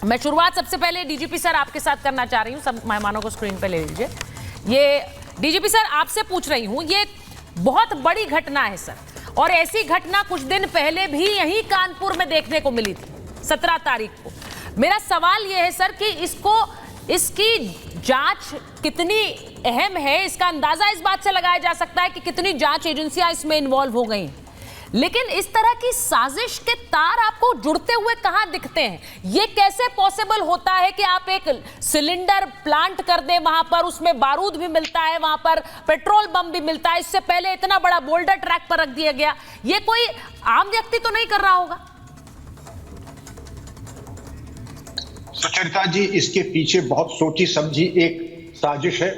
मैं शुरुआत सबसे पहले डीजीपी सर आपके साथ करना चाह रही हूँ। सब मेहमानों को स्क्रीन पे ले लीजिए। ये डीजीपी सर आपसे पूछ रही हूँ, ये बहुत बड़ी घटना है सर, और ऐसी घटना कुछ दिन पहले भी यहीं कानपुर में देखने को मिली थी 17 तारीख को। मेरा सवाल यह है सर कि इसकी जांच कितनी अहम है, इसका अंदाजा इस बात से लगाया जा सकता है कि कितनी जांच एजेंसियां इसमें इन्वॉल्व हो गई हैं, लेकिन इस तरह की साजिश के तार आपको जुड़ते हुए कहां दिखते हैं? ये कैसे पॉसिबल होता है कि आप एक सिलेंडर प्लांट कर दें, वहां पर उसमें बारूद भी मिलता है, वहां पर पेट्रोल बम भी मिलता है, इससे पहले इतना बड़ा बोल्डर ट्रैक पर रख दिया गया। ये कोई आम व्यक्ति तो नहीं कर रहा होगा? सुचरिता जी, इसके पीछे बहुत सोची समझी एक साजिश है।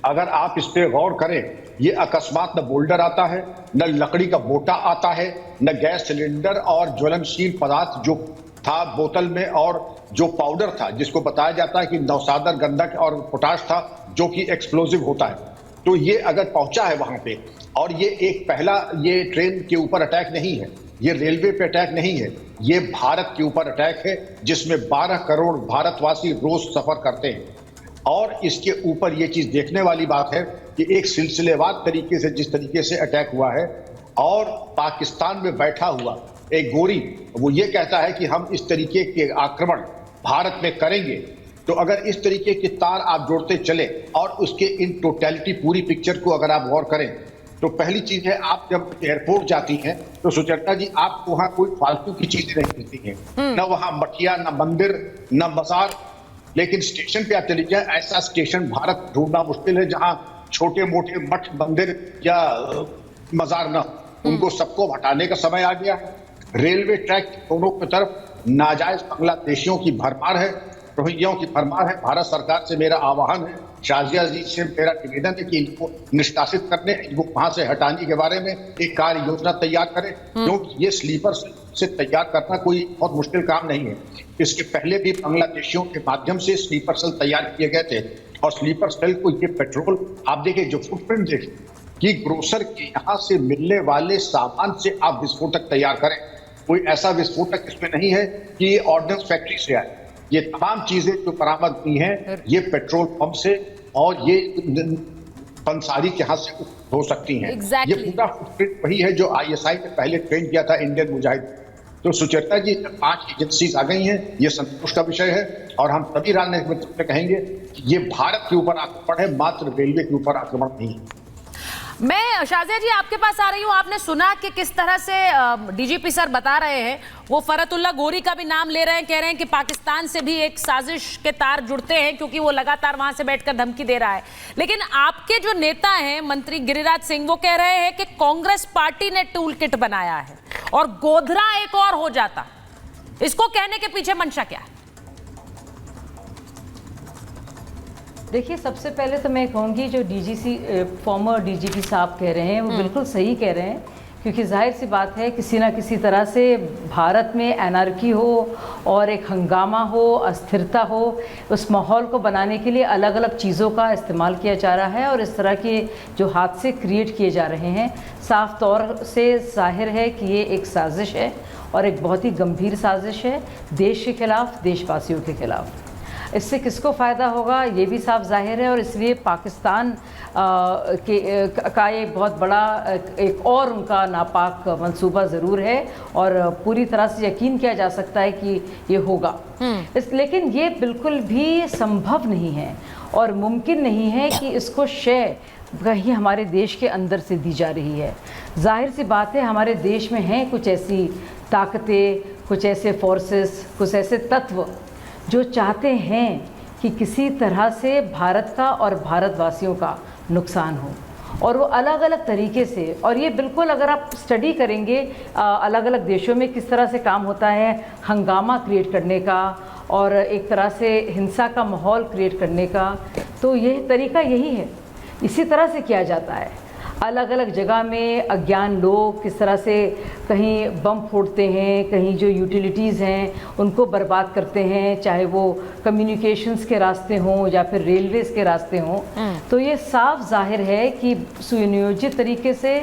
अगर आप इस पे गौर करें, ये अकस्मात न बोल्डर आता है, न लकड़ी का बोटा आता है, न गैस सिलेंडर और ज्वलनशील पदार्थ जो था बोतल में, और जो पाउडर था जिसको बताया जाता है कि नौसादर, गंधक और पोटाश था जो कि एक्सप्लोजिव होता है। तो ये अगर पहुंचा है वहां पे, और ये एक पहला ये ट्रेन के ऊपर अटैक नहीं है, ये रेलवे पे अटैक नहीं है, ये भारत के ऊपर अटैक है जिसमें 12 करोड़ भारतवासी रोज सफर करते हैं। और इसके ऊपर ये चीज देखने वाली बात है कि एक सिलसिलेवार तरीके से जिस तरीके से अटैक हुआ है, और पाकिस्तान में बैठा हुआ एक गोरी वो ये कहता है कि हम इस तरीके के आक्रमण भारत में करेंगे। तो अगर इस तरीके के तार आप जोड़ते चले और उसके इन टोटलिटी पूरी पिक्चर को अगर आप गौर करें, तो पहली चीज है, आप जब एयरपोर्ट जाती हैं तो सुचरिता जी आपको वहां कोई फालतू की चीजें नहीं मिलती हैं, न वहां मठिया, न मंदिर, न मजार। लेकिन स्टेशन पे आप चली जाए, ऐसा स्टेशन भारत ढूंढना मुश्किल है जहां छोटे मोटे मठ, मंदिर या मजार न, उनको सबको हटाने का समय आ गया है। रेलवे ट्रैक दोनों की तरफ नाजायज बांग्लादेशियों की भरमार है, रोहिंग्याओं की भरमार है। भारत सरकार से मेरा आह्वान है, शाजिया जी से मेरा निवेदन है कि इनको निष्कासित करने, इनको वहां से हटाने के बारे में एक कार्य योजना तैयार करें, क्योंकि ये स्लीपर से तैयार करना कोई बहुत मुश्किल काम नहीं है। इसके पहले भी बांग्लादेशियों के माध्यम से स्लीपर सेल तैयार किए गए थे, और स्लीपर सेल को ये पेट्रोल, आप देखिए जो फुटप्रिंट देखिए कि ग्रोसर के यहाँ से मिलने वाले सामान से आप विस्फोटक तैयार करें। कोई ऐसा विस्फोटक इसमें नहीं है कि ये ऑर्डिनेंस फैक्ट्री से आए। ये तमाम चीजें जो बरामद हुई हैं, ये पेट्रोल पंप से और ये पंसारी के हाथ से हो सकती हैं। ये पूरा फुटप्रिंट वही है जो ISI ने पहले ट्रेन किया था इंडियन मुजाहिद। तो सुचरिता जी, 5 एजेंसीज आ गई हैं, ये संतोष का विषय है, और हम सभी राजनीतिक मित्रों से कहेंगे कि ये भारत के ऊपर आक्रमण है, मात्र रेलवे के ऊपर आक्रमण नहीं है। मैं शाजिया जी आपके पास आ रही हूँ। आपने सुना कि किस तरह से डीजीपी सर बता रहे हैं, वो फरतुल्ला गोरी का भी नाम ले रहे हैं, कह रहे हैं कि पाकिस्तान से भी एक साजिश के तार जुड़ते हैं क्योंकि वो लगातार वहां से बैठकर धमकी दे रहा है। लेकिन आपके जो नेता हैं मंत्री गिरिराज सिंह, वो कह रहे हैं कि कांग्रेस पार्टी ने टूल किट बनाया है और गोधरा एक और हो जाता। इसको कहने के पीछे मंशा क्या है? देखिए, सबसे पहले तो मैं कहूँगी जो फॉर्मर डीजीपी साहब कह रहे हैं वो बिल्कुल सही कह रहे हैं, क्योंकि जाहिर सी बात है किसी ना किसी तरह से भारत में एनार्की हो और एक हंगामा हो, अस्थिरता हो, उस माहौल को बनाने के लिए अलग अलग चीज़ों का इस्तेमाल किया जा रहा है, और इस तरह के जो हादसे क्रिएट किए जा रहे हैं, साफ तौर से जाहिर है कि ये एक साजिश है, और एक बहुत ही गंभीर साजिश है देश के खिलाफ, देशवासियों के खिलाफ। इससे किसको फ़ायदा होगा ये भी साफ जाहिर है, और इसलिए पाकिस्तान का ये बहुत बड़ा एक और उनका नापाक मंसूबा ज़रूर है, और पूरी तरह से यकीन किया जा सकता है कि ये होगा। लेकिन ये बिल्कुल भी संभव नहीं है और मुमकिन नहीं है कि इसको शय कहीं हमारे देश के अंदर से दी जा रही है। जाहिर सी बात है, हमारे देश में हैं कुछ ऐसी ताकतें, कुछ ऐसे फोर्सेस, कुछ ऐसे तत्व जो चाहते हैं कि किसी तरह से भारत का और भारतवासियों का नुकसान हो, और वो अलग अलग तरीके से, और ये बिल्कुल अगर आप स्टडी करेंगे अलग अलग देशों में किस तरह से काम होता है हंगामा क्रिएट करने का और एक तरह से हिंसा का माहौल क्रिएट करने का, तो यह तरीका यही है, इसी तरह से किया जाता है। अलग अलग जगह में अज्ञान लोग किस तरह से कहीं बम फोड़ते हैं, कहीं जो यूटिलिटीज़ हैं उनको बर्बाद करते हैं, चाहे वो कम्युनिकेशंस के रास्ते हों या फिर रेलवेज़ के रास्ते हों। तो ये साफ जाहिर है कि सुनियोजित तरीके से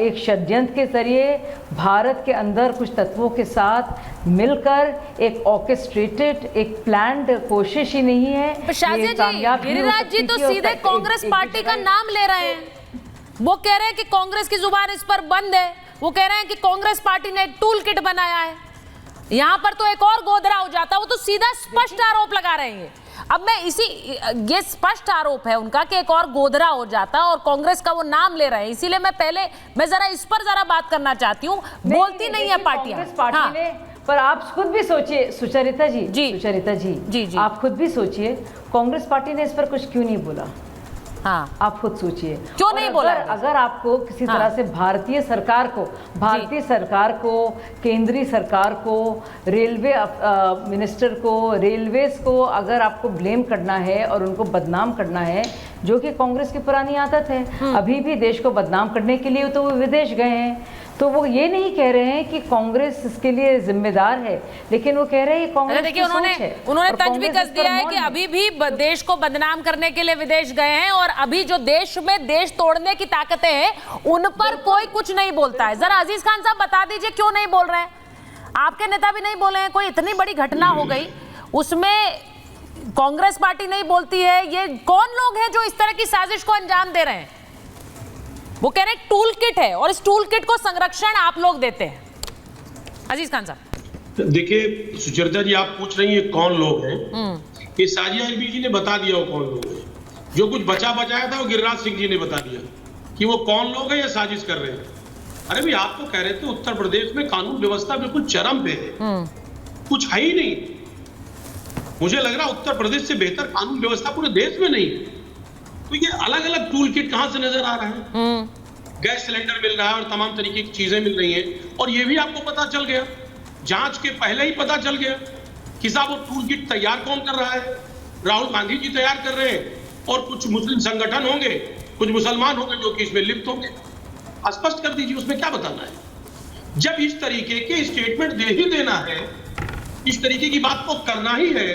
एक षड्यंत्र के जरिए भारत के अंदर कुछ तत्वों के साथ मिलकर एक ऑर्केस्ट्रेटेड, एक प्लान्ड कोशिश ही नहीं है। पर शाजिया जी, गिरिराज जी तो सीधे कांग्रेस पार्टी का नाम ले रहे हैं। वो कह रहे हैं कि कांग्रेस की जुबान इस पर बंद है। वो कह रहे हैं कि कांग्रेस पार्टी ने एक टूल किट बनाया है। यहाँ पर तो एक और गोदरा हो जाता। वो तो सीधा स्पष्ट आरोप लगा रहे हैं। अब मैं ये स्पष्ट आरोप है उनका कि एक और गोदरा हो जाता और कांग्रेस का वो नाम ले रहे हैं। इसीलिए मैं जरा इस पर जरा बात करना चाहती हूँ। बोलती नहीं है पार्टियां। हाँ। पर आप खुद भी सोचिए सुचरिता जी, सुचरिता जी, जी, आप खुद भी सोचिए कांग्रेस पार्टी ने इस पर कुछ क्यों नहीं बोला। हाँ, आप खुद सोचिए क्यों नहीं बोला। अगर आपको किसी तरह से भारतीय सरकार को, केंद्रीय सरकार को, रेलवे मिनिस्टर को, रेलवेज को अगर आपको ब्लेम करना है और उनको बदनाम करना है, जो कि कांग्रेस की पुरानी आदत है, अभी भी देश को बदनाम करने के लिए तो वो विदेश गए हैं। तो वो ये नहीं कह रहे हैं कि कांग्रेस इसके लिए जिम्मेदार है, लेकिन वो कह रहे हैं कांग्रेस देखिए उन्होंने तंज भी कस दिया है कि अभी भी देश को बदनाम करने के लिए विदेश गए हैं और अभी जो देश में देश तोड़ने की ताकतें हैं उन पर कोई कुछ नहीं बोलता है। जरा अजीज खान साहब बता दीजिए क्यों नहीं बोल रहे हैं। आपके नेता भी नहीं बोले हैं। कोई इतनी बड़ी घटना हो गई उसमें कांग्रेस पार्टी नहीं बोलती है। ये कौन लोग हैं जो इस तरह की साजिश को अंजाम दे रहे हैं। वो कह रहे हैं टूल किट है और इस टूल किट को संरक्षण आप लोग देते हैं। अजीज खान साहब देखिए, सुचरिता जी आप पूछ रही हैं कौन लोग हैं। ये साजिया एलबी जी ने बता दिया वो कौन लोग हैं। जो कुछ बचाया था वो गिरिराज सिंह जी ने बता दिया कि वो कौन लोग हैं या साजिश कर रहे हैं। अरे भाई आप तो कह रहे थे उत्तर प्रदेश में कानून व्यवस्था बिल्कुल चरम पे है, कुछ है ही नहीं। मुझे लग रहा उत्तर प्रदेश से बेहतर कानून व्यवस्था पूरे देश में नहीं है। तो ये अलग अलग टूल किट कहां से नजर आ रहा है। गैस सिलेंडर मिल रहा है और तमाम तरीके की चीजें मिल रही हैं और ये भी आपको पता चल गया, जांच के पहले ही पता चल गया कि साहब वो टूल किट तैयार कौन कर रहा है। राहुल गांधी जी तैयार कर रहे हैं और कुछ मुस्लिम संगठन होंगे, कुछ मुसलमान होंगे जो कि इसमें लिप्त होंगे। स्पष्ट कर दीजिए उसमें क्या बताना है। जब इस तरीके के स्टेटमेंट दे ही देना है, इस तरीके की बात को करना ही है।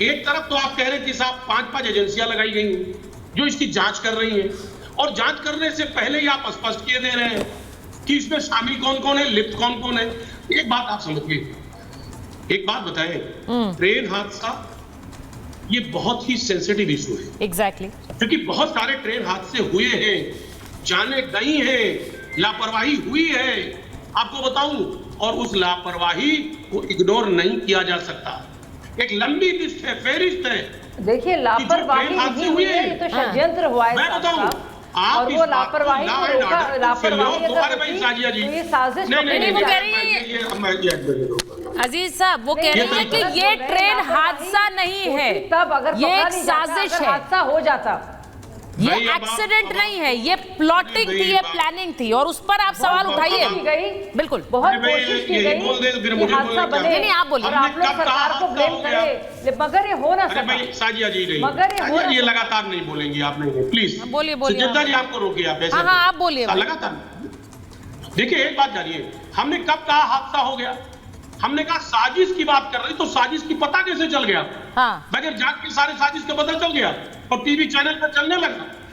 एक तरफ तो आप कह रहे हैं कि साहब 5-5 एजेंसियां लगाई गई हैं जो इसकी जांच कर रही हैं और जांच करने से पहले ही आप स्पष्ट किए दे रहे हैं कि इसमें शामिल कौन कौन है, लिप्त कौन कौन है। एक बात आप समझिए, एक बात बताएं, ट्रेन हादसा ये बहुत ही सेंसिटिव इशू है। एग्जैक्टली क्योंकि बहुत सारे ट्रेन हादसे हुए हैं, जाने गई हैं, लापरवाही हुई है, आपको बताऊं, और उस लापरवाही को इग्नोर नहीं किया जा सकता। एक लंबी लिस्ट है, फेरिस्त है। देखिए लापरवाही नहीं हुई है, ये तो षड्यंत्र हुआ है। मैं बताऊं, आप और वो लापरवाही को रोका, लापरवाही साजिया जी, तो ये साजिश नहीं वो कह रही है अजीज साहब, वो कह रही है कि ये ट्रेन हादसा नहीं है, तब अगर ये एक साजिश है, हादसा हो जाता। ये एक्सीडेंट नहीं है, ये प्लॉटिंग थी, ये प्लानिंग थी और उस पर आप सवाल उठाइए। बिल्कुल बहुत कोशिश की गई कि हादसा बने। नहीं आप बोलिए। आप लोग सरकार को ब्लेम करें, मगर ये हो ना सका। भाई साजिया जी नहीं, मगर ये लगातार नहीं बोलेंगी आप, नहीं प्लीज बोलिए। सुचेता जी आपको रोकिए आप ऐसे। हाँ आप बोलिए लगातार। देखिए एक बात जानिए, हमने कब कहा हादसा हो गया। हमने कहा साजिश की बात कर रही, तो साजिश की पता कैसे चल गया। हाँ। बगैर जांच के सारे साजिश का पता चल गया और टीवी चैनल पर चलने लगा।